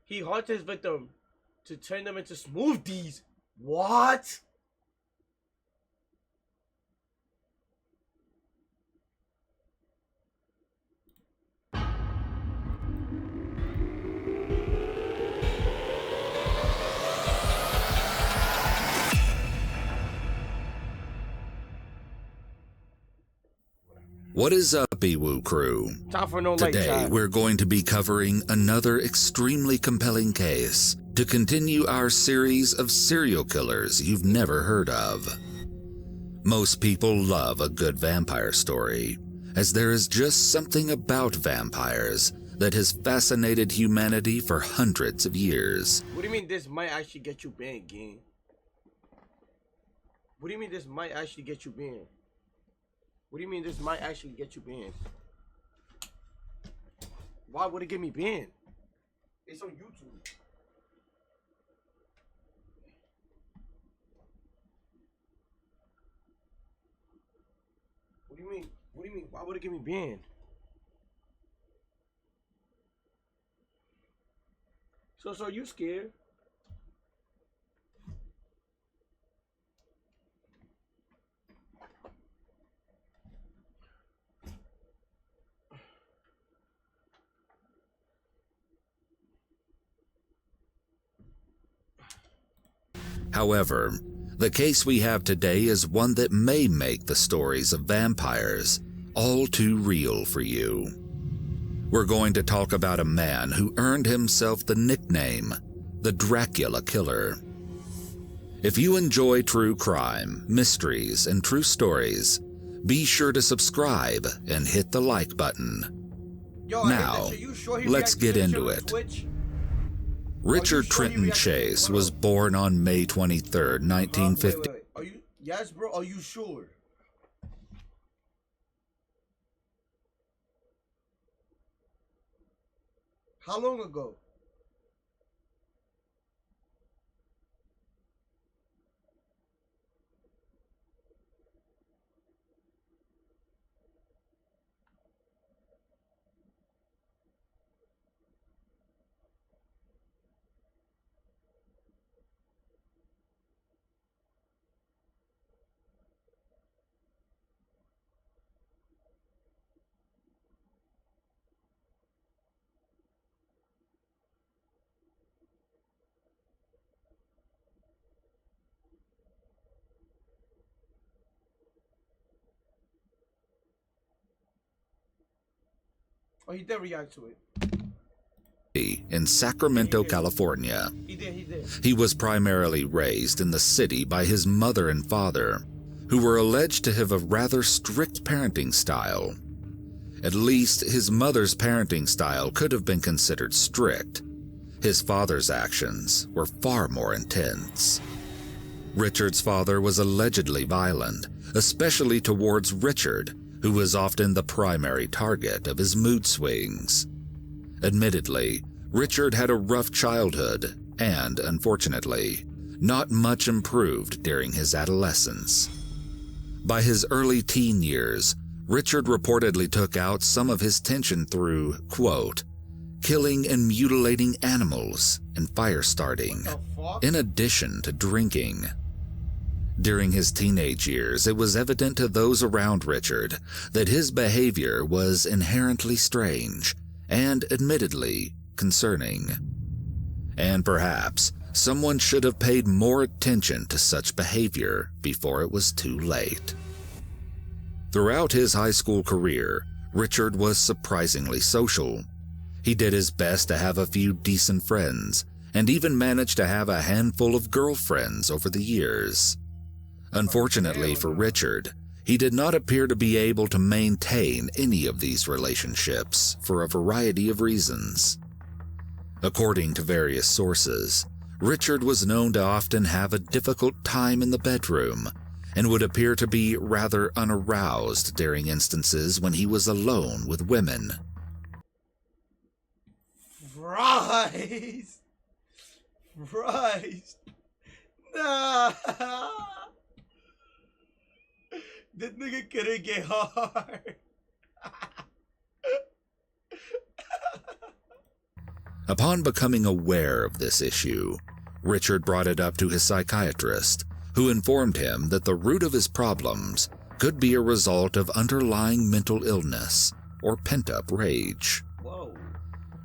He haunts his victim to turn them into smoothies. What? What is up, Iwu crew? Time for no light Today, time. we're going to be covering another extremely compelling case to continue our series of serial killers you've never heard of. Most people love a good vampire story, as there is just something about vampires that has fascinated humanity for hundreds of years. What do you mean this might actually get you banned, gang? What do you mean this might actually get you banned? What do you mean this might actually get you banned? Why would it get me banned? It's on YouTube. What do you mean? What do you mean? Why would it get me banned? So you scared? However, the case we have today is one that may make the stories of vampires all too real for you. We're going to talk about a man who earned himself the nickname, the Dracula Killer. If you enjoy true crime, mysteries, and true stories, be sure to subscribe and hit the like button. Now, let's get into it. Richard Trenton Chase was born on May 23, 1950. Wait. Are you? Yes, bro. Are you sure? How long ago? Oh, he did react to it. In Sacramento, California. He did. He was primarily raised in the city by his mother and father, who were alleged to have a rather strict parenting style. At least his mother's parenting style could have been considered strict. His father's actions were far more intense. Richard's father was allegedly violent, especially towards Richard, who was often the primary target of his mood swings. Admittedly, Richard had a rough childhood and, unfortunately, not much improved during his adolescence. By his early teen years, Richard reportedly took out some of his tension through, quote, killing and mutilating animals and fire starting, in addition to drinking. During his teenage years, it was evident to those around Richard that his behavior was inherently strange and admittedly concerning. And perhaps someone should have paid more attention to such behavior before it was too late. Throughout his high school career, Richard was surprisingly social. He did his best to have a few decent friends and even managed to have a handful of girlfriends over the years. Unfortunately for Richard, he did not appear to be able to maintain any of these relationships for a variety of reasons. According to various sources, Richard was known to often have a difficult time in the bedroom and would appear to be rather unaroused during instances when he was alone with women. Right. Nah. This nigga couldn't get hard. Upon becoming aware of this issue, Richard brought it up to his psychiatrist, who informed him that the root of his problems could be a result of underlying mental illness or pent-up rage. Whoa.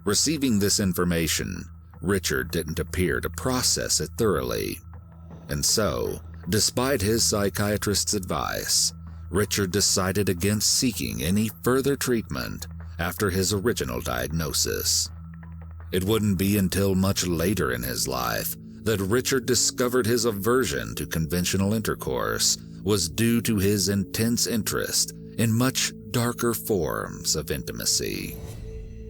Receiving this information, Richard didn't appear to process it thoroughly. And so, despite his psychiatrist's advice, Richard decided against seeking any further treatment after his original diagnosis. It wouldn't be until much later in his life that Richard discovered his aversion to conventional intercourse was due to his intense interest in much darker forms of intimacy.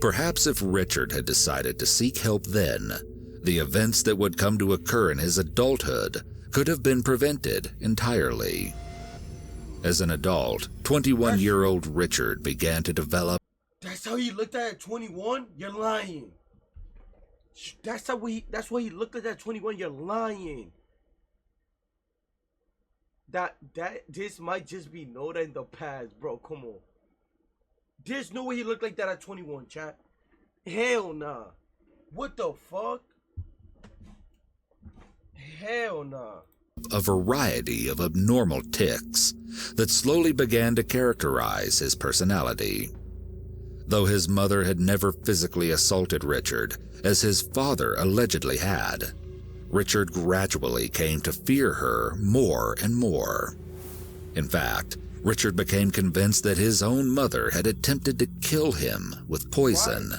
Perhaps if Richard had decided to seek help then, the events that would come to occur in his adulthood could have been prevented entirely. As an adult, 21-year-old Richard began to develop. That's how he looked at 21? You're lying. That's what he looked at 21. You're lying. This might just be Noda in the past, bro. Come on. There's no way he looked like that at 21, chat. Hell nah. What the fuck? Hell nah. A variety of abnormal tics that slowly began to characterize his personality. Though his mother had never physically assaulted Richard, as his father allegedly had, Richard gradually came to fear her more and more. In fact, Richard became convinced that his own mother had attempted to kill him with poison.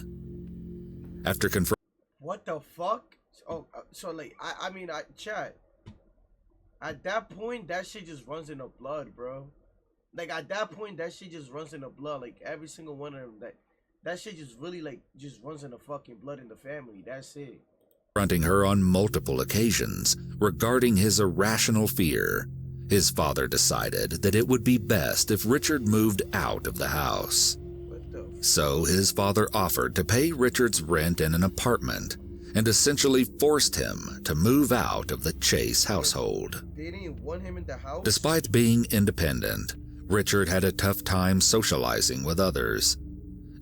What? After confronting. What the fuck? Oh, so like, chat. At that point, that shit just runs in the blood, bro. Like, at that point, that shit just runs in the blood. Like, every single one of them, that shit just really, like, just runs in the fucking blood in the family. That's it. Confronting her on multiple occasions regarding his irrational fear, his father decided that it would be best if Richard moved out of the house. So his father offered to pay Richard's rent in an apartment and essentially forced him to move out of the Chase household. They didn't want him in the house? Despite being independent, Richard had a tough time socializing with others.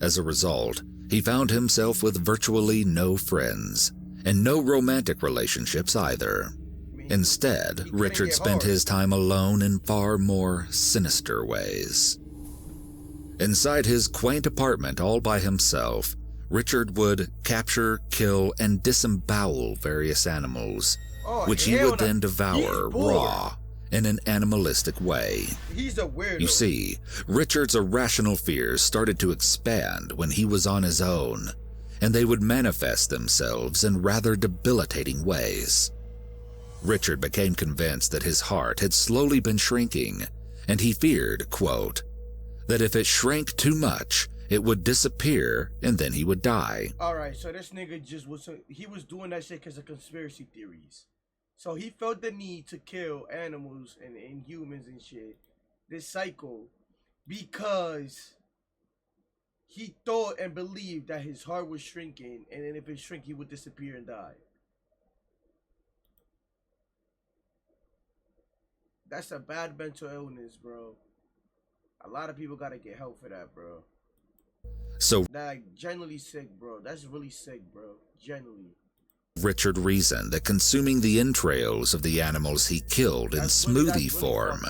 As a result, he found himself with virtually no friends, and no romantic relationships either. Instead, Richard spent his time alone in far more sinister ways. Inside his quaint apartment all by himself, Richard would capture, kill, and disembowel various animals, which he would then devour raw in an animalistic way. He's a weirdo. You see, Richard's irrational fears started to expand when he was on his own, and they would manifest themselves in rather debilitating ways. Richard became convinced that his heart had slowly been shrinking, and he feared, quote, that if it shrank too much, it would disappear and then he would die. Alright, so this nigga he was doing that shit because of conspiracy theories. So he felt the need to kill animals and humans and shit, this cycle, because he thought and believed that his heart was shrinking, and then if it shrank, he would disappear and die. That's a bad mental illness, bro. A lot of people gotta get help for that, bro. So, like, genuinely sick, bro. That's really sick, bro. Genuinely. Richard reasoned that consuming the entrails of the animals he killed in smoothie form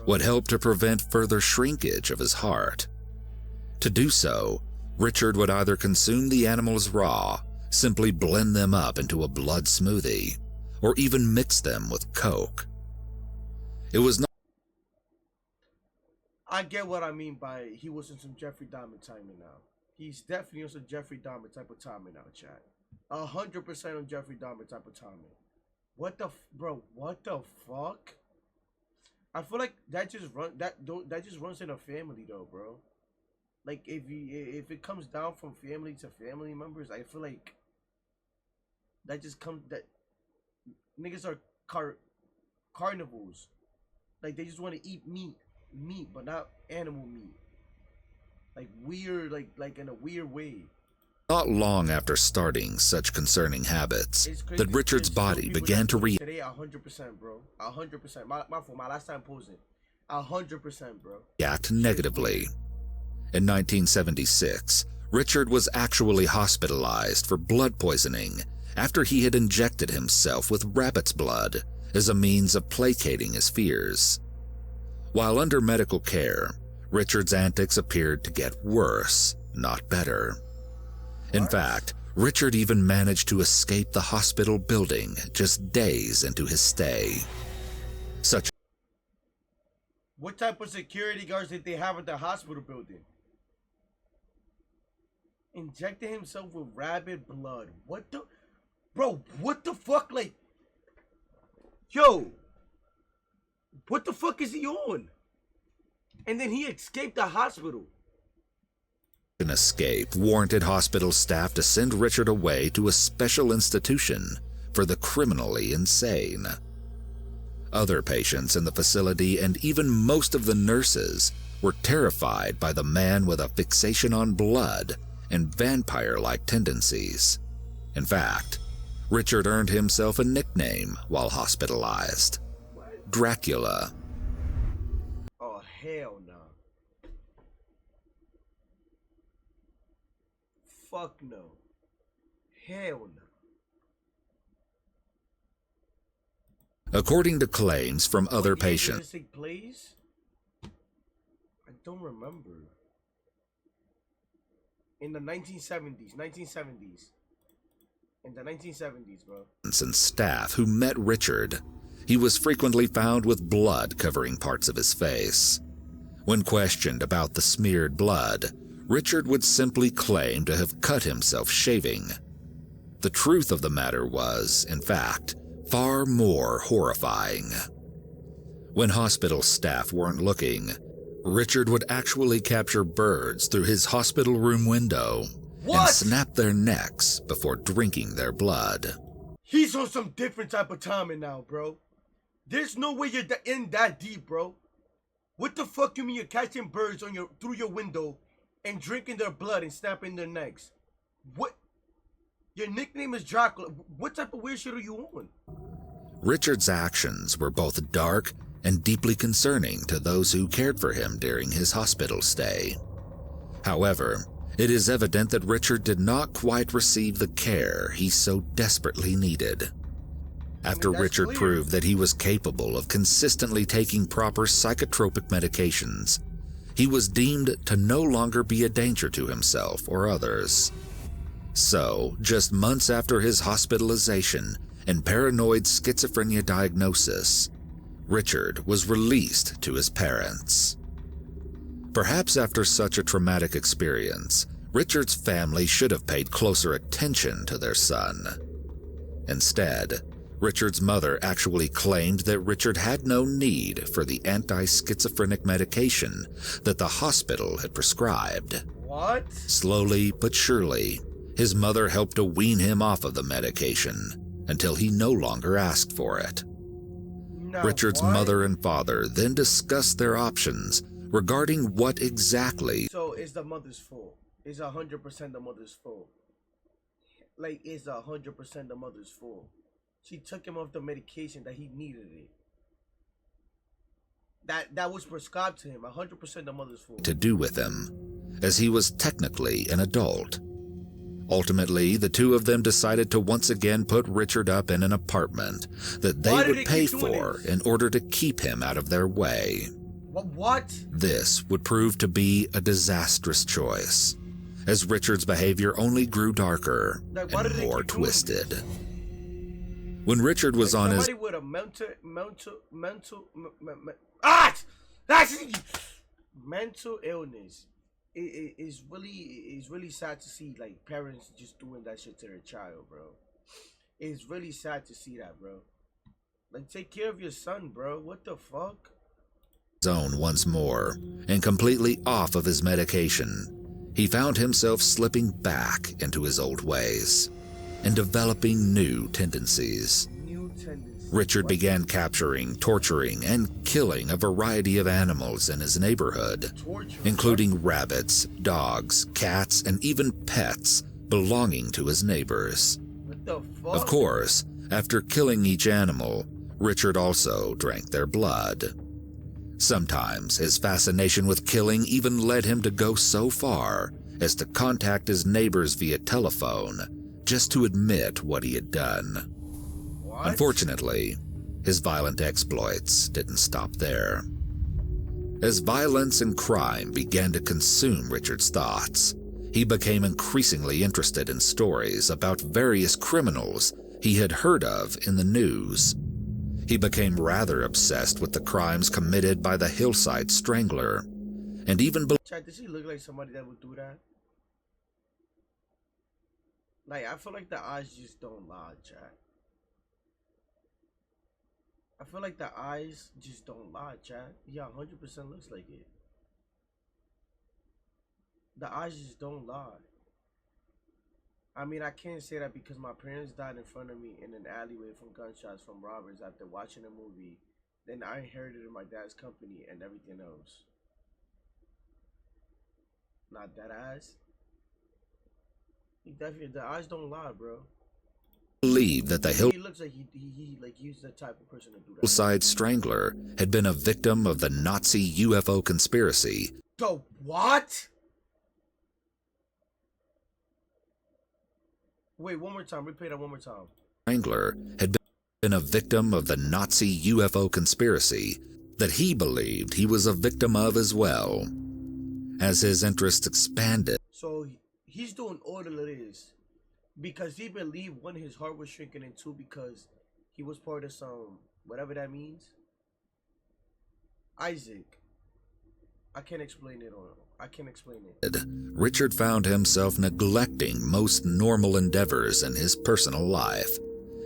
would help to prevent further shrinkage of his heart. To do so, Richard would either consume the animals raw, simply blend them up into a blood smoothie, or even mix them with Coke. It was not. I get what I mean by he was in some Jeffrey Dahmer timing now. He's definitely on some Jeffrey Dahmer type of timing now, chat. 100% on Jeffrey Dahmer type of timing. What the bro? What the fuck? I feel like that just runs in a family though, bro. Like if it comes down from family to family members, I feel like that just comes that niggas are carnivores. Like they just want to eat meat, but not animal meat. Like weird, like in a weird way. Not long after starting such concerning habits, that Richard's body began to today 100%, bro. 100%. My last time posing. 100%, bro. React negatively. In 1976, Richard was actually hospitalized for blood poisoning after he had injected himself with rabbit's blood as a means of placating his fears. While under medical care, Richard's antics appeared to get worse, not better. In fact, Richard even managed to escape the hospital building just days into his stay. What type of security guards did they have at the hospital building? Injected himself with rabbit blood. What the... Bro, what the fuck? Like... Yo! What the fuck is he on? And then he escaped the hospital. An escape warranted hospital staff to send Richard away to a special institution for the criminally insane. Other patients in the facility and even most of the nurses were terrified by the man with a fixation on blood and vampire-like tendencies. In fact, Richard earned himself a nickname while hospitalized: Dracula. Oh, hell no. Fuck no. Hell no. According to claims from other patients, Please? I don't remember. In the 1970s. In the 1970s, bro. And staff who met Richard, he was frequently found with blood covering parts of his face. When questioned about the smeared blood, Richard would simply claim to have cut himself shaving. The truth of the matter was, in fact, far more horrifying. When hospital staff weren't looking, Richard would actually capture birds through his hospital room window and snap their necks before drinking their blood. He's on some different type of timing now, bro. There's no way you're in that deep, bro. What the fuck you mean you're catching birds on through your window and drinking their blood and snapping their necks? What? Your nickname is Dracula. What type of weird shit are you on? Richard's actions were both dark and deeply concerning to those who cared for him during his hospital stay. However, it is evident that Richard did not quite receive the care he so desperately needed. After Richard proved that he was capable of consistently taking proper psychotropic medications, he was deemed to no longer be a danger to himself or others. So, just months after his hospitalization and paranoid schizophrenia diagnosis, Richard was released to his parents. Perhaps after such a traumatic experience, Richard's family should have paid closer attention to their son. Instead, Richard's mother actually claimed that Richard had no need for the anti-schizophrenic medication that the hospital had prescribed. What? Slowly but surely, his mother helped to wean him off of the medication until he no longer asked for it. No, Richard's mother and father then discussed their options regarding what exactly. So it's the mother's fault. It's 100% the mother's fault. Like, it's 100% the mother's fault. She took him off the medication that he needed it. That was prescribed to him. 100% the mother's fault. To do with him, as he was technically an adult. Ultimately, the two of them decided to once again put Richard up in an apartment that they would pay for in order to keep him out of their way. What? This would prove to be a disastrous choice, as Richard's behavior only grew darker and more twisted. When Richard was on his... Somebody with a mental illness. It's really sad to see, like, parents just doing that shit to their child, bro. It's really sad to see that, bro. Like, take care of your son, bro. What the fuck? Zone once more, and completely off of his medication, he found himself slipping back into his old ways and developing new tendencies. Richard began capturing, torturing, and killing a variety of animals in his neighborhood, including rabbits, dogs, cats, and even pets belonging to his neighbors. What the fuck? Of course, after killing each animal, Richard also drank their blood. Sometimes his fascination with killing even led him to go so far as to contact his neighbors via telephone just to admit what he had done. What? Unfortunately, his violent exploits didn't stop there. As violence and crime began to consume Richard's thoughts, he became increasingly interested in stories about various criminals he had heard of in the news. He became rather obsessed with the crimes committed by the Hillside Strangler, and even Chad, does he look like somebody that would do that? Like, I feel like the eyes just don't lie, Chad. I feel like the eyes just don't lie, Chad. Yeah, 100% looks like it. The eyes just don't lie. I mean, I can't say that because my parents died in front of me in an alleyway from gunshots from robbers after watching a movie. Then I inherited my dad's company and everything else. Not that eyes. He definitely, the eyes don't lie, bro. believed that the He looks like he's the type of person to do that. Hillside Strangler had been a victim of the Nazi UFO conspiracy. The what? Wait, one more time. Repeat that one more time. Strangler had been a victim of the Nazi UFO conspiracy that he believed he was a victim of as well. As his interest expanded, So he's doing all of this because he believed, one, his heart was shrinking, and two, because he was part of some, whatever that means. Isaac. I can't explain it all. I can't explain it. Richard found himself neglecting most normal endeavors in his personal life,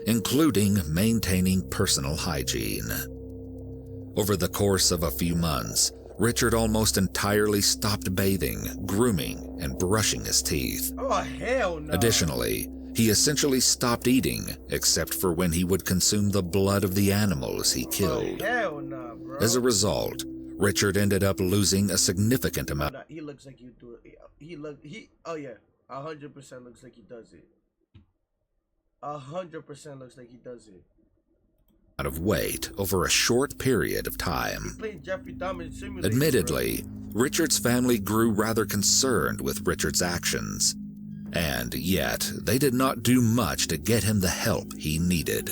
including maintaining personal hygiene. Over the course of a few months, Richard almost entirely stopped bathing, grooming, and brushing his teeth. Oh, hell no. Additionally, he essentially stopped eating, except for when he would consume the blood of the animals he killed. Oh, hell no, bro. As a result, Richard ended up losing a significant amount. He looks like you do it. Oh yeah, 100% looks like he does it. 100% looks like he does it. Of weight over a short period of time. Playing Jeffrey Dahmer simulator. Admittedly, Richard's family grew rather concerned with Richard's actions, and yet they did not do much to get him the help he needed.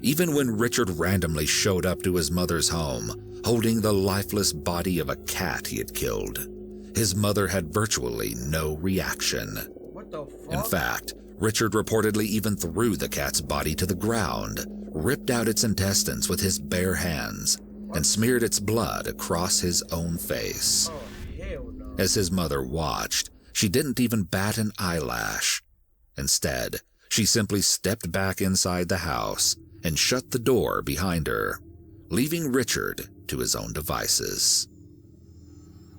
Even when Richard randomly showed up to his mother's home, holding the lifeless body of a cat he had killed, his mother had virtually no reaction. What the fuck? In fact, Richard reportedly even threw the cat's body to the ground, ripped out its intestines with his bare hands, and smeared its blood across his own face. Oh, hell no. As his mother watched, she didn't even bat an eyelash. Instead, she simply stepped back inside the house and shut the door behind her, leaving Richard to his own devices.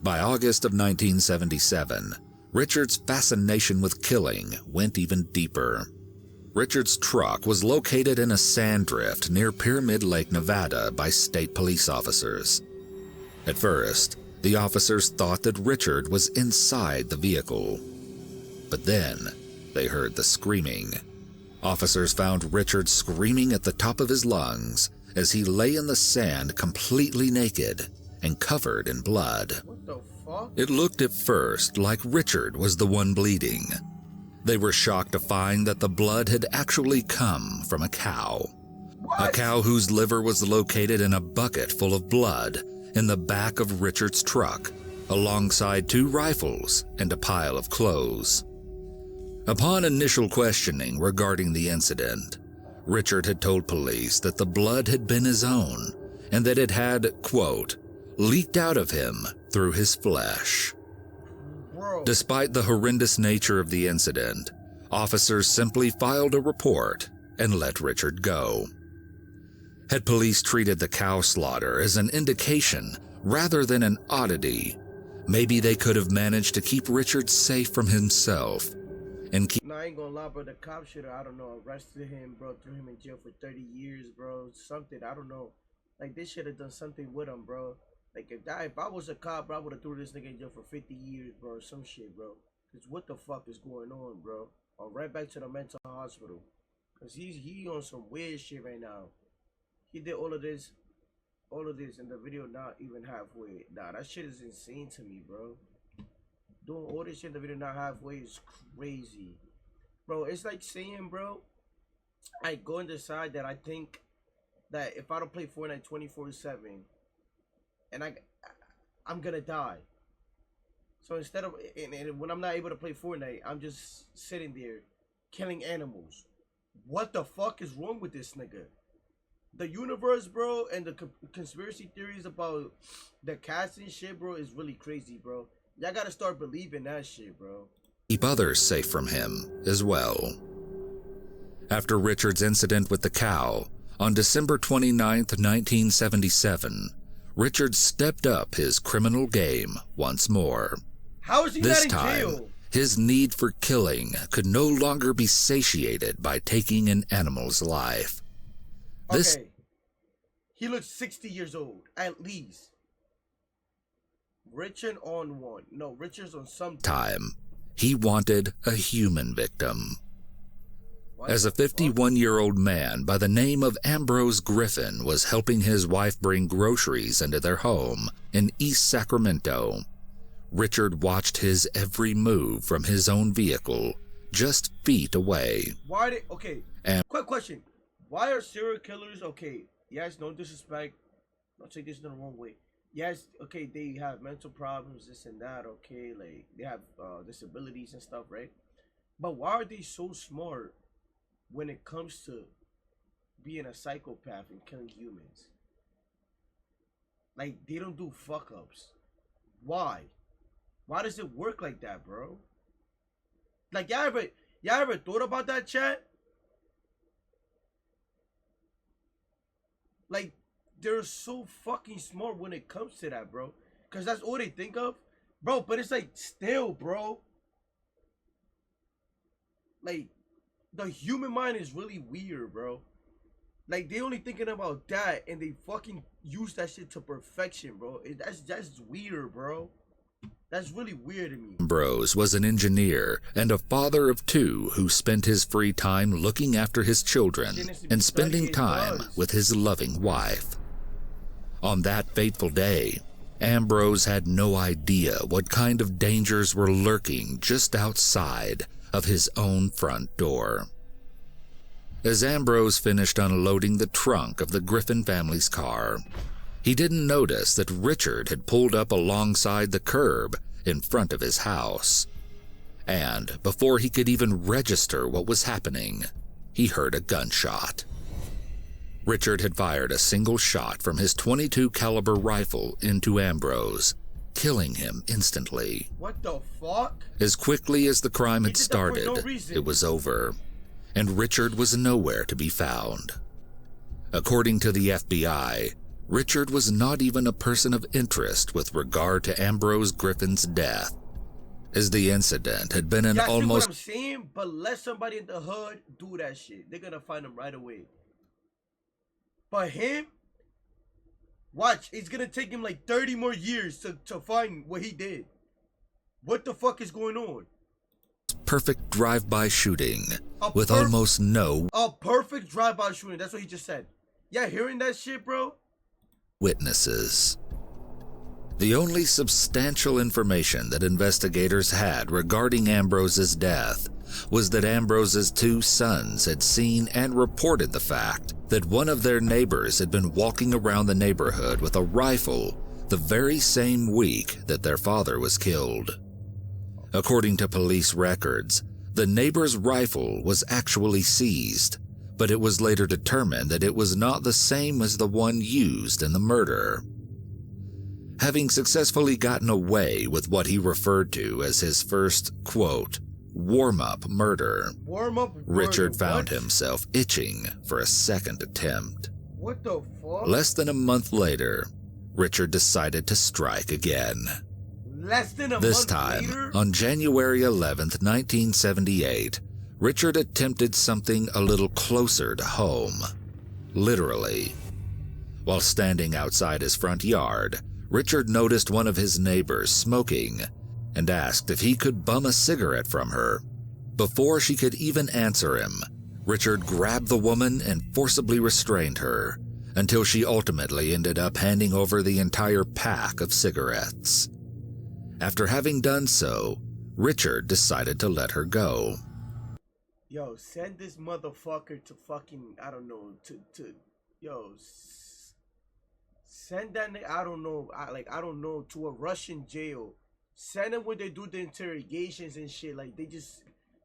By August of 1977, Richard's fascination with killing went even deeper. Richard's truck was located in a sand drift near Pyramid Lake, Nevada by state police officers. At first, the officers thought that Richard was inside the vehicle. But then, they heard the screaming. Officers found Richard screaming at the top of his lungs as he lay in the sand completely naked and covered in blood. What the fuck? It looked at first like Richard was the one bleeding. They were shocked to find that the blood had actually come from a cow. What? A cow whose liver was located in a bucket full of blood in the back of Richard's truck, alongside 2 rifles and a pile of clothes. Upon initial questioning regarding the incident, Richard had told police that the blood had been his own and that it had, quote, leaked out of him through his flesh. Bro. Despite the horrendous nature of the incident, officers simply filed a report and let Richard go. Had police treated the cow slaughter as an indication rather than an oddity, maybe they could have managed to keep Richard safe from himself and keep. Nah, I ain't gonna lie, bro. The cop should have, I don't know, arrested him, bro. Threw him in jail for 30 years, bro. Something, I don't know. Like, they should have done something with him, bro. Like, if I was a cop, bro, I would have threw this nigga in jail for 50 years, bro. Or some shit, bro. Because what the fuck is going on, bro? Or right back to the mental hospital. Because he on some weird shit right now. He did all of this. all of this and the video not even halfway. Nah, that shit is insane to me, bro. Doing all this shit in the video not halfway is crazy. Bro, it's like saying, bro, I go and decide that I think that if I don't play Fortnite 24/7 and I'm gonna die. So instead of, and when I'm not able to play Fortnite, I'm just sitting there killing animals. What the fuck is wrong with this nigga? The universe, bro, and the conspiracy theories about the cats and shit, bro, is really crazy, bro. Y'all gotta start believing that shit, bro. Keep others safe from him as well. After Richard's incident with the cow, on December 29th, 1977, Richard stepped up his criminal game once more. How is he This not in time, jail? his need for killing could no longer be satiated by taking an animal's life. This Okay. He looks 60 years old, at least. Richard's on some time, he wanted a human victim. What As a the fuck? 51-year-old man by the name of Ambrose Griffin was helping his wife bring groceries into their home in East Sacramento, Richard watched his every move from his own vehicle just feet away. Quick question. Why are serial killers, yes, no disrespect, don't take this in the wrong way. Yes, okay, they have mental problems, this and that, okay, like, they have disabilities and stuff, right? But why are they so smart when it comes to being a psychopath and killing humans? Like, they don't do fuck-ups. Why? Why does it work like that, bro? Like, y'all ever thought about that, chat? Like, they're so fucking smart when it comes to that, bro. Because that's all they think of. Bro, but it's like, still, bro. Like, the human mind is really weird, bro. Like, they only thinking about that, and they fucking use that shit to perfection, bro. That's weird, bro. That's really weird to me. Ambrose was an engineer and a father of two who spent his free time looking after his children and spending time with his loving wife. On that fateful day, Ambrose had no idea what kind of dangers were lurking just outside of his own front door. As Ambrose finished unloading the trunk of the Griffin family's car, he didn't notice that Richard had pulled up alongside the curb in front of his house. And before he could even register what was happening, he heard a gunshot. Richard had fired a single shot from his .22 caliber rifle into Ambrose, killing him instantly. What the fuck? As quickly as the crime had started, it was over, and Richard was nowhere to be found. According to the FBI, Richard was not even a person of interest with regard to Ambrose Griffin's death, as the incident had been an almost... What I'm saying? But let somebody in the hood do that shit. They're gonna find him right away. But him, watch, it's gonna take him like 30 more years to find what he did. What the fuck is going on? Perfect drive-by shooting with almost no... A perfect drive-by shooting, that's what he just said. Yeah, hearing that shit, bro? Witnesses. The only substantial information that investigators had regarding Ambrose's death was that Ambrose's two sons had seen and reported the fact that one of their neighbors had been walking around the neighborhood with a rifle the very same week that their father was killed. According to police records, the neighbor's rifle was actually seized, but it was later determined that it was not the same as the one used in the murder. Having successfully gotten away with what he referred to as his first, quote, warm-up murder, Richard found himself itching for a second attempt. What the fuck? Less than a month later, Richard decided to strike again. This time, on January 11th, 1978, Richard attempted something a little closer to home. Literally. While standing outside his front yard, Richard noticed one of his neighbors smoking and asked if he could bum a cigarette from her. Before she could even answer him, Richard grabbed the woman and forcibly restrained her, until she ultimately ended up handing over the entire pack of cigarettes. After having done so, Richard decided to let her go. Yo, send this motherfucker to fucking, I don't know, send that nigga, I don't know, to a Russian jail. Send him where they do the interrogations and shit. Like,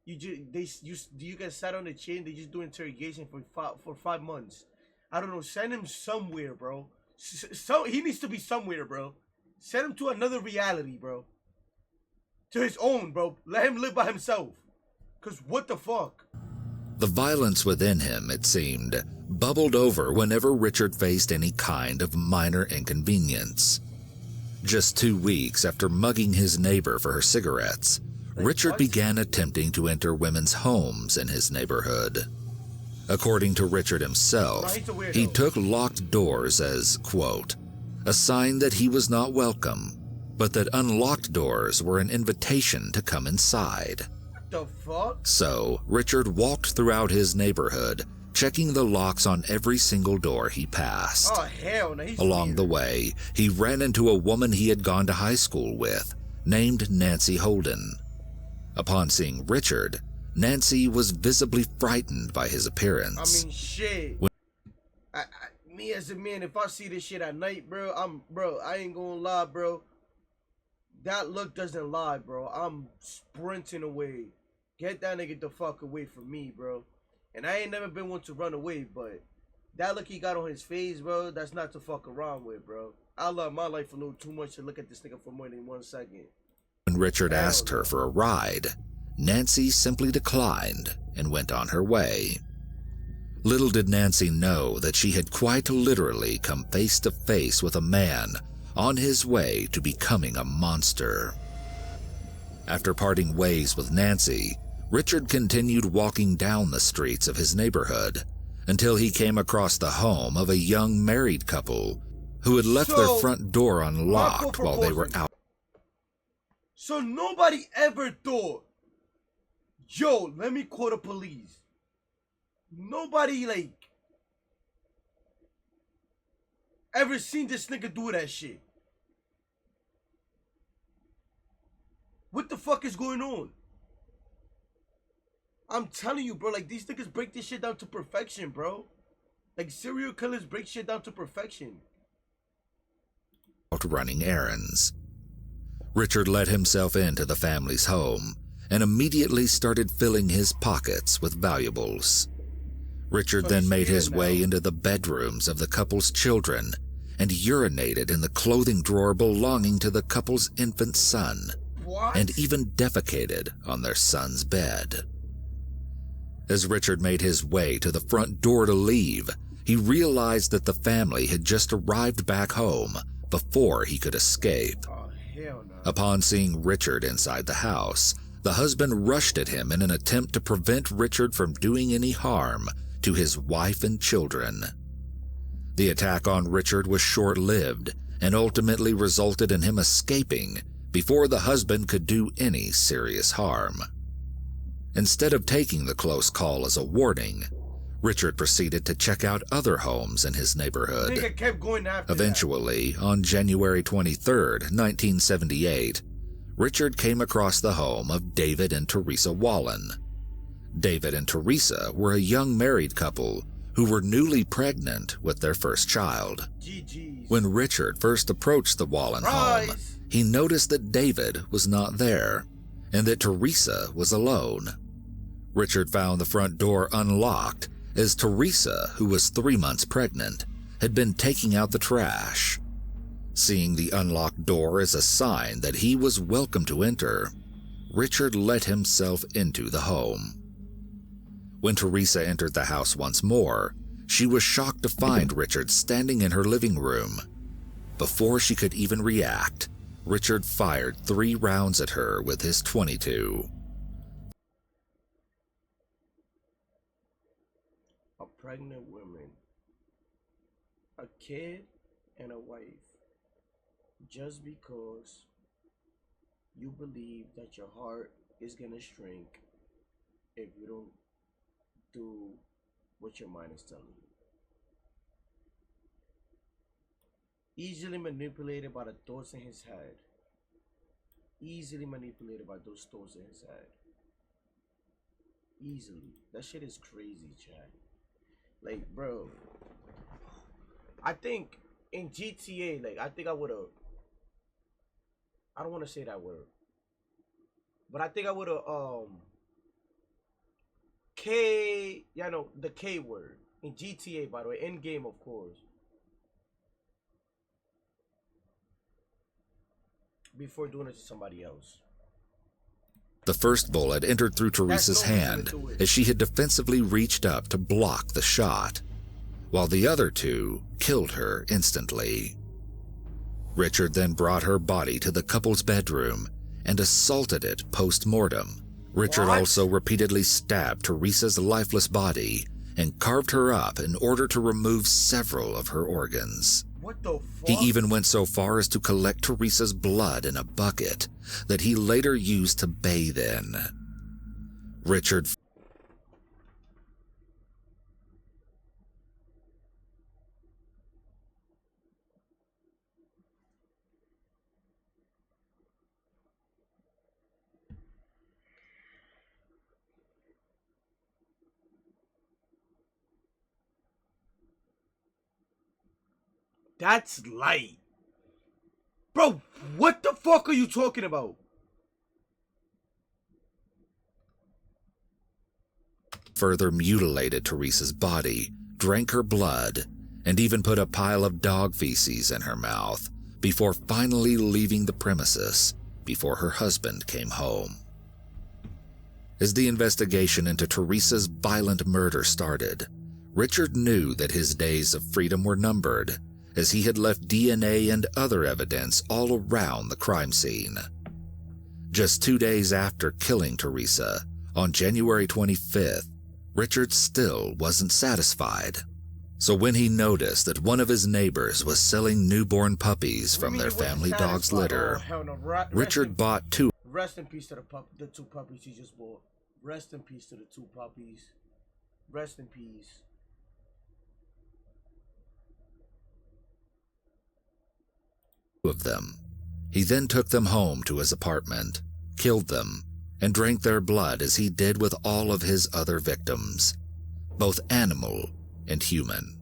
you get sat on the chain, they just do interrogation for 5 months. I don't know, send him somewhere, bro. So he needs to be somewhere, bro. Send him to another reality, bro. To his own, bro. Let him live by himself. Cause what the fuck? The violence within him, it seemed, bubbled over whenever Richard faced any kind of minor inconvenience. Just 2 weeks after mugging his neighbor for her cigarettes, Richard began attempting to enter women's homes in his neighborhood. According to Richard himself, he took locked doors as, quote, a sign that he was not welcome, but that unlocked doors were an invitation to come inside. The fuck? So, Richard walked throughout his neighborhood, checking the locks on every single door he passed. Oh, hell no. Along the way, he ran into a woman he had gone to high school with, named Nancy Holden. Upon seeing Richard, Nancy was visibly frightened by his appearance. I mean, shit. Me as a man, if I see this shit at night, bro, I ain't gonna lie, bro. That look doesn't lie, bro. I'm sprinting away. Get that nigga the fuck away from me, bro. And I ain't never been one to run away, but that look he got on his face, bro, that's not to fuck around with, bro. I love my life a little too much to look at this nigga for more than 1 second. When Richard asked her for a ride, Nancy simply declined and went on her way. Little did Nancy know that she had quite literally come face to face with a man on his way to becoming a monster. After parting ways with Nancy, Richard continued walking down the streets of his neighborhood until he came across the home of a young married couple who had left their front door unlocked while they were out. So nobody ever thought, yo, let me call the police. Nobody, ever seen this nigga do that shit. What the fuck is going on? I'm telling you, bro, these niggas break this shit down to perfection, bro. Serial killers break shit down to perfection. Out running errands. Richard let himself into the family's home and immediately started filling his pockets with valuables. Richard then made his way into the bedrooms of the couple's children and urinated in the clothing drawer belonging to the couple's infant son. What? And even defecated on their son's bed. As Richard made his way to the front door to leave, he realized that the family had just arrived back home before he could escape. Oh, hell no. Upon seeing Richard inside the house, the husband rushed at him in an attempt to prevent Richard from doing any harm to his wife and children. The attack on Richard was short-lived and ultimately resulted in him escaping before the husband could do any serious harm. Instead of taking the close call as a warning, Richard proceeded to check out other homes in his neighborhood. Nigga kept going after Eventually, on January 23rd, 1978, Richard came across the home of David and Teresa Wallen. David and Teresa were a young married couple who were newly pregnant with their first child. GG's. When Richard first approached the Wallen home, he noticed that David was not there and that Teresa was alone. Richard found the front door unlocked as Teresa, who was 3 months pregnant, had been taking out the trash. Seeing the unlocked door as a sign that he was welcome to enter, Richard let himself into the home. When Teresa entered the house once more, she was shocked to find Richard standing in her living room. Before she could even react, Richard fired 3 rounds at her with his .22. A pregnant woman, a kid, and a wife. Just because you believe that your heart is gonna shrink if you don't do what your mind is telling you. Easily manipulated by the thoughts in his head. Easily manipulated by those thoughts in his head. Easily. That shit is crazy, Chad. Like, bro. I think in GTA, like, I think I would have. I don't want to say that word. But I think I would have, the K word. In GTA, by the way. In game, of course. Before doing it to somebody else. The first bullet entered through Teresa's hand as she had defensively reached up to block the shot, while the other two killed her instantly. Richard then brought her body to the couple's bedroom and assaulted it post-mortem. Richard also repeatedly stabbed Teresa's lifeless body and carved her up in order to remove several of her organs. What the fuck? He even went so far as to collect Teresa's blood in a bucket that he later used to bathe in. Richard That's light. Bro, what the fuck are you talking about? further mutilated Teresa's body, drank her blood, and even put a pile of dog feces in her mouth before finally leaving the premises before her husband came home. As the investigation into Teresa's violent murder started, Richard knew that his days of freedom were numbered, as he had left DNA and other evidence all around the crime scene. Just 2 days after killing Teresa, on January 25th, Richard still wasn't satisfied. So when he noticed that one of his neighbors was selling newborn puppies from their family dog's litter, Richard bought 2 Rest in peace to the 2 puppies he just bought. Rest in peace to the 2 puppies. Rest in peace. of them. He then took them home to his apartment, killed them, and drank their blood as he did with all of his other victims, both animal and human.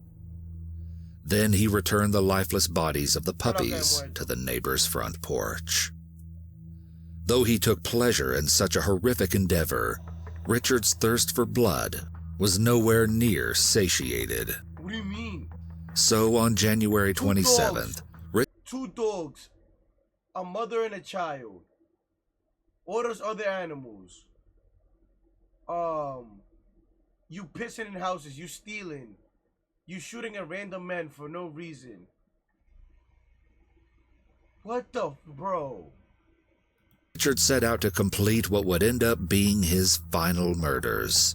Then he returned the lifeless bodies of the puppies to the neighbor's front porch. Though he took pleasure in such a horrific endeavor, Richard's thirst for blood was nowhere near satiated. What do you mean? So on January 27th, 2 dogs, a mother and a child, all those other animals. You pissing in houses, you stealing, you shooting at random men for no reason. What the bro? Richard set out to complete what would end up being his final murders.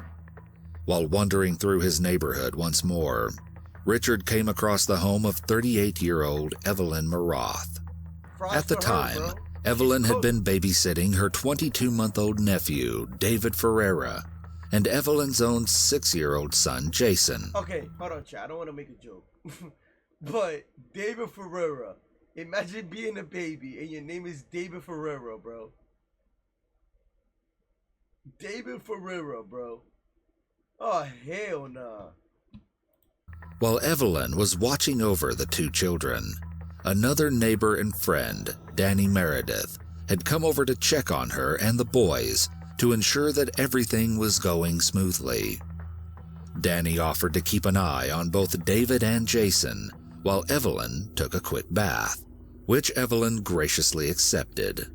While wandering through his neighborhood once more, Richard came across the home of 38-year-old Evelyn Maroth. At the time, Evelyn had been babysitting her 22-month-old nephew, David Ferreira, and Evelyn's own 6-year-old son, Jason. Okay, hold on, chat. I don't want to make a joke. But David Ferreira, imagine being a baby and your name is David Ferreira, bro. David Ferreira, bro. Oh, hell nah. While Evelyn was watching over the 2 children, another neighbor and friend, Danny Meredith, had come over to check on her and the boys to ensure that everything was going smoothly. Danny offered to keep an eye on both David and Jason while Evelyn took a quick bath, which Evelyn graciously accepted.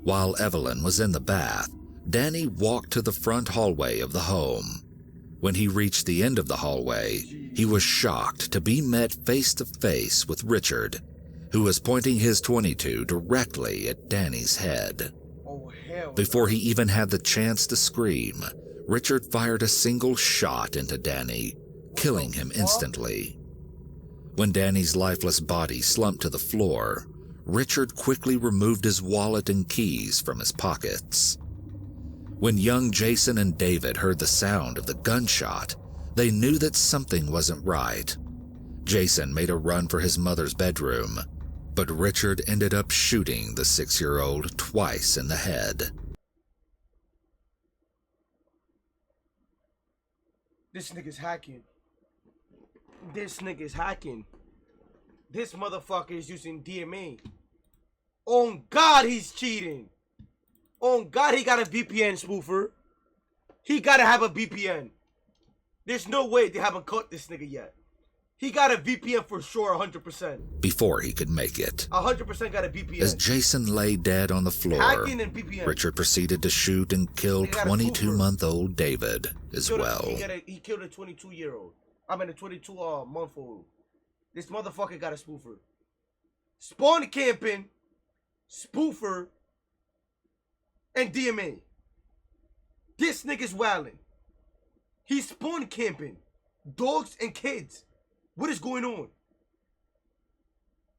While Evelyn was in the bath, Danny walked to the front hallway of the home. When he reached the end of the hallway, he was shocked to be met face to face with Richard, who was pointing his .22 directly at Danny's head. Oh, hell. Before he even had the chance to scream, Richard fired a single shot into Danny, killing him instantly. When Danny's lifeless body slumped to the floor, Richard quickly removed his wallet and keys from his pockets. When young Jason and David heard the sound of the gunshot, they knew that something wasn't right. Jason made a run for his mother's bedroom, but Richard ended up shooting the 6-year-old twice in the head. This nigga's hacking. This nigga's hacking. This motherfucker is using DMA. On God, he's cheating. On God, he got a VPN spoofer. He gotta have a VPN. There's no way they haven't caught this nigga yet. He got a VPN for sure, 100%. Before he could make it, 100% got a VPN. as Jason lay dead on the floor, Hacking and VPN. Richard proceeded to shoot and kill 22-month-old David as well. He killed a 22-year-old. I mean a 22-month-old. This motherfucker got a spoofer. Spawn camping, spoofer, and DMA. This nigga's wildin'. He's spawn camping. Dogs and kids. What is going on?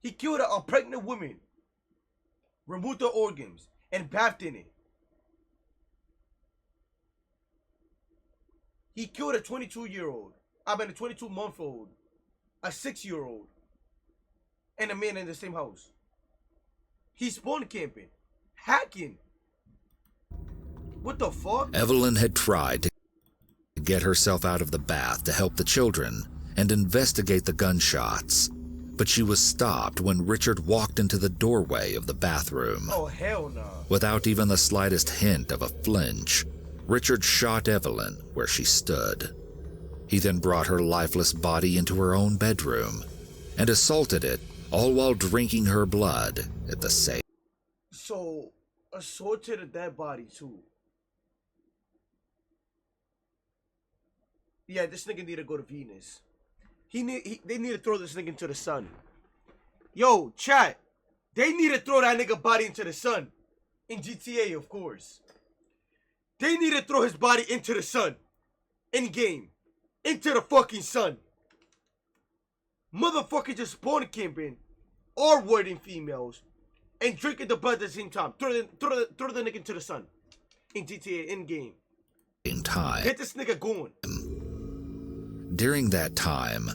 He killed a pregnant woman, removed her organs, and bathed in it. He killed a 22-year-old. I mean a 22-month-old, a 6-year-old, and a man in the same house. He's spawn camping, hacking. What the fuck? Evelyn had tried to get herself out of the bath to help the children and investigate the gunshots, but she was stopped when Richard walked into the doorway of the bathroom. Oh, hell no. Without even the slightest hint of a flinch, Richard shot Evelyn where she stood. He then brought her lifeless body into her own bedroom and assaulted it, all while drinking her blood at the same. So, assaulted a dead body too. Yeah, this nigga need to go to Venus. They need to throw this nigga into the sun. Yo, chat. They need to throw that nigga body into the sun. In GTA, of course. They need to throw his body into the sun. In game. Into the fucking sun. Motherfucker just spawn camping. Or warding females. And drinking the blood at the same time. Throw the nigga into the sun. In GTA, in game. Time. Get this nigga going. During that time,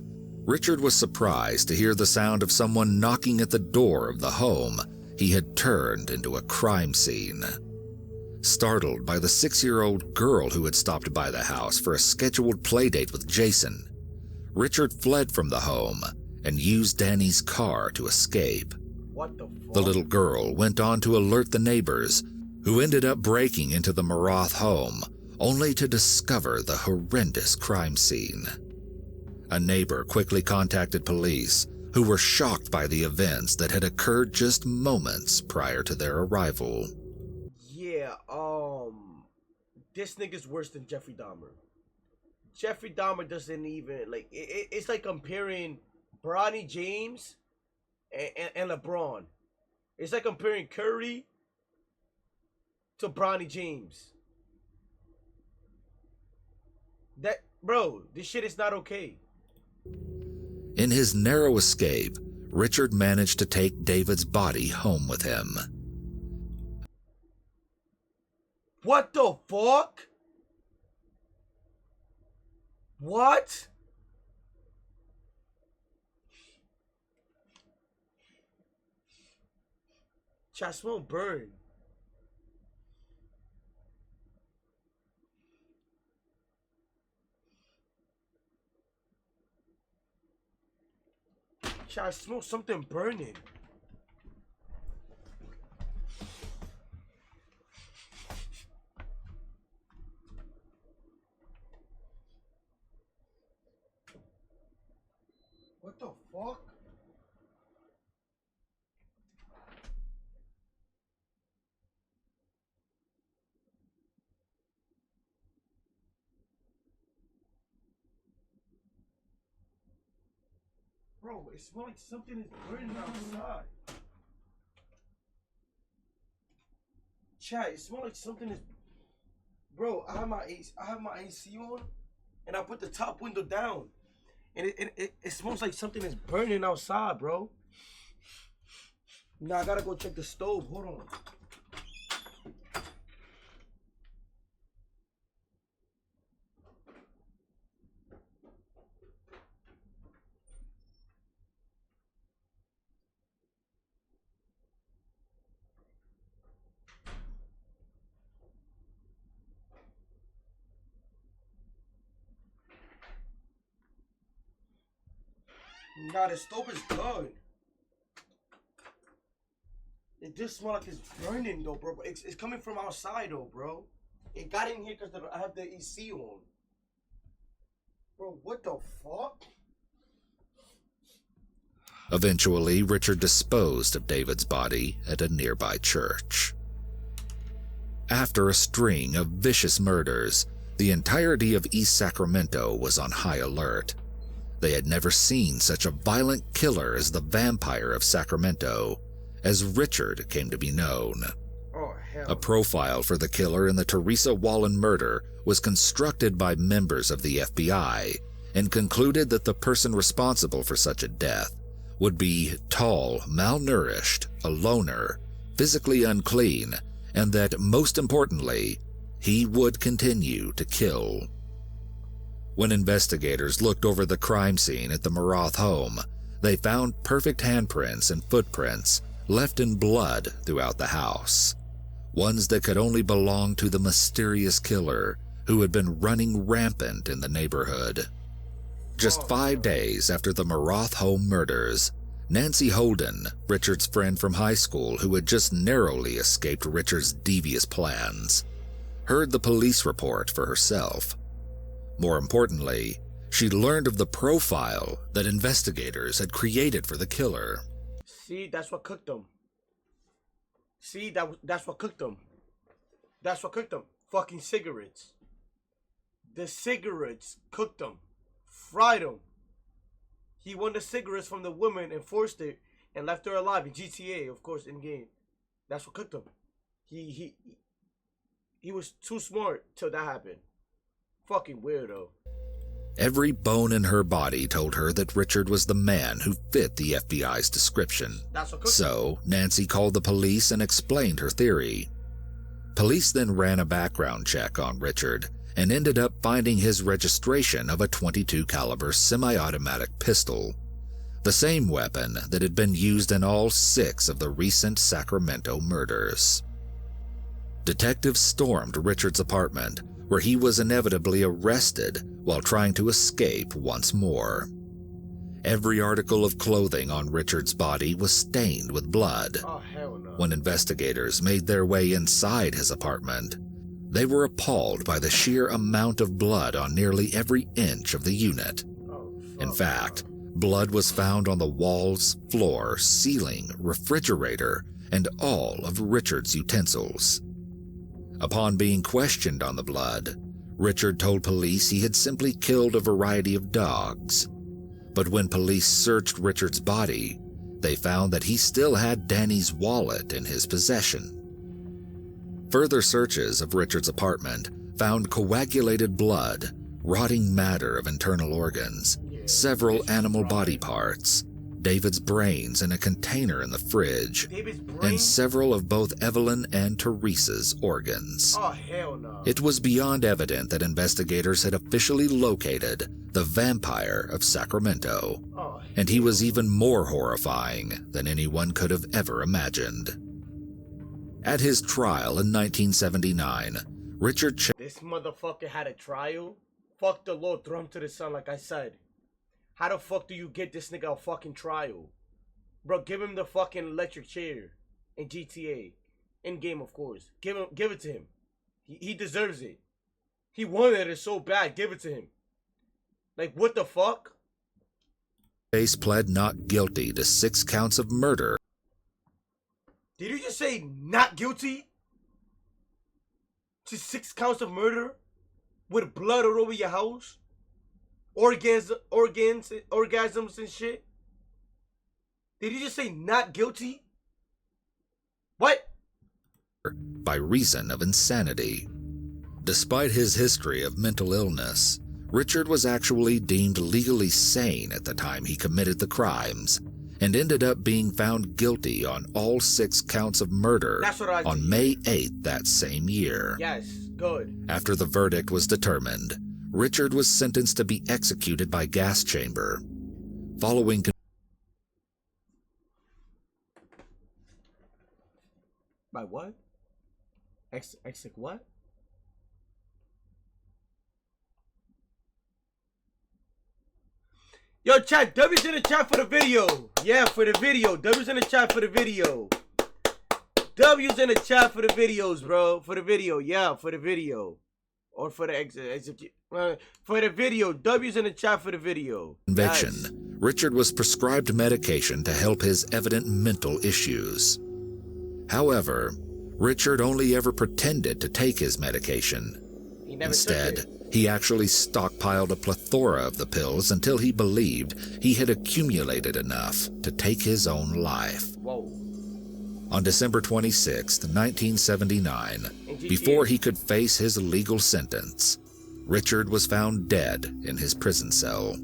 Richard was surprised to hear the sound of someone knocking at the door of the home he had turned into a crime scene. Startled by the 6-year-old girl who had stopped by the house for a scheduled playdate with Jason, Richard fled from the home and used Danny's car to escape. What the fuck? The little girl went on to alert the neighbors, who ended up breaking into the Maroth home, only to discover the horrendous crime scene. A neighbor quickly contacted police, who were shocked by the events that had occurred just moments prior to their arrival. Yeah, this nigga's worse than Jeffrey Dahmer. Jeffrey Dahmer doesn't even, like, it's like comparing Bronny James and LeBron. It's like comparing Curry to Bronny James. Bro, this shit is not okay. In his narrow escape, Richard managed to take David's body home with him. What the fuck? What? Chat, smell burn. Chat, I smell something burning. What the fuck? Bro, it smells like something is burning outside. Chat, it smells like something is. Bro, I have my AC on, and I put the top window down, and it smells like something is burning outside, bro. Now I gotta go check the stove. Hold on. Nah, the stove is good. It just smells like it's burning though, bro. It's coming from outside though, bro. It got in here because I have the AC on. Bro, what the fuck? Eventually, Richard disposed of David's body at a nearby church. After a string of vicious murders, the entirety of East Sacramento was on high alert. They had never seen such a violent killer as the Vampire of Sacramento, as Richard came to be known. Oh, hell. A profile for the killer in the Teresa Wallen murder was constructed by members of the FBI and concluded that the person responsible for such a death would be tall, malnourished, a loner, physically unclean, and that, most importantly, he would continue to kill. When investigators looked over the crime scene at the Maroth home, they found perfect handprints and footprints left in blood throughout the house, ones that could only belong to the mysterious killer who had been running rampant in the neighborhood. Just 5 days after the Maroth home murders, Nancy Holden, Richard's friend from high school who had just narrowly escaped Richard's devious plans, heard the police report for herself. More importantly, she learned of the profile that investigators had created for the killer. See, that's what cooked them. See, that's what cooked them. That's what cooked them. Fucking cigarettes. The cigarettes cooked them. Fried them. He won the cigarettes from the woman and forced it and left her alive in GTA, of course, in game. That's what cooked him. He was too smart till that happened. Fucking weirdo. Every bone in her body told her that Richard was the man who fit the FBI's description. That's what cooked him. So, Nancy called the police and explained her theory. Police then ran a background check on Richard and ended up finding his registration of a .22 caliber semi-automatic pistol, the same weapon that had been used in all 6 of the recent Sacramento murders. Detectives stormed Richard's apartment, where he was inevitably arrested while trying to escape once more. Every article of clothing on Richard's body was stained with blood. Oh, hell no. When investigators made their way inside his apartment, they were appalled by the sheer amount of blood on nearly every inch of the unit. In fact, blood was found on the walls, floor, ceiling, refrigerator, and all of Richard's utensils. Upon being questioned on the blood, Richard told police he had simply killed a variety of dogs. But when police searched Richard's body, they found that he still had Danny's wallet in his possession. Further searches of Richard's apartment found coagulated blood, rotting matter of internal organs, several animal body parts, David's brains in a container in the fridge, and several of both Evelyn and Teresa's organs. Oh, hell no. It was beyond evident that investigators had officially located the Vampire of Sacramento, and he was even more horrifying than anyone could have ever imagined. At his trial in 1979, Richard This motherfucker had a trial? Fuck the law, throw him to the sun like I said. How the fuck do you get this nigga a fucking trial? Bro, give him the fucking electric chair in GTA. In game, of course. Give it to him. He deserves it. He wanted it so bad. Give it to him. Like, what the fuck? Chase pled not guilty to 6 counts of murder. Did you just say not guilty? To 6 counts of murder? With blood all over your house? Orgasms and shit? Did you just say not guilty? What? By reason of insanity. Despite his history of mental illness, Richard was actually deemed legally sane at the time he committed the crimes, and ended up being found guilty on all 6 counts of murder on May 8th that same year. Yes, good. After the verdict was determined, Richard was sentenced to be executed by gas chamber. Following by what? What? Yo, chat, W's in the chat for the video. Yeah, for the video. W's in the chat for the video. W's in the chat for the videos, bro. For the video. Yeah, for the video. Or for the execute. For the video. W's in the chat for the video. Conviction. Yes. Richard was prescribed medication to help his evident mental issues. However, Richard only ever pretended to take his medication. He never Instead, took it. he actually stockpiled a plethora of the pills until he believed he had accumulated enough to take his own life. Whoa. On December 26, 1979, before he could face his legal sentence, Richard was found dead in his prison cell.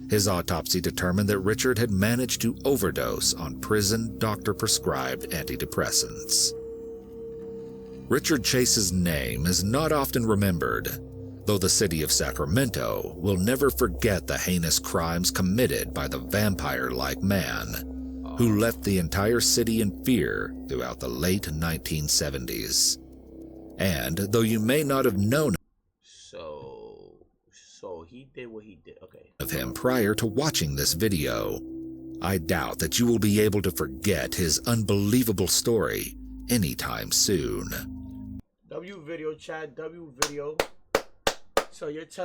His autopsy determined that Richard had managed to overdose on prison doctor-prescribed antidepressants. Richard Chase's name is not often remembered, though the city of Sacramento will never forget the heinous crimes committed by the vampire-like man who left the entire city in fear throughout the late 1970s. And though you may not have known So he did what he did. Okay. of him prior to watching this video, I doubt that you will be able to forget his unbelievable story anytime soon. W video, chat. W video. So you're telling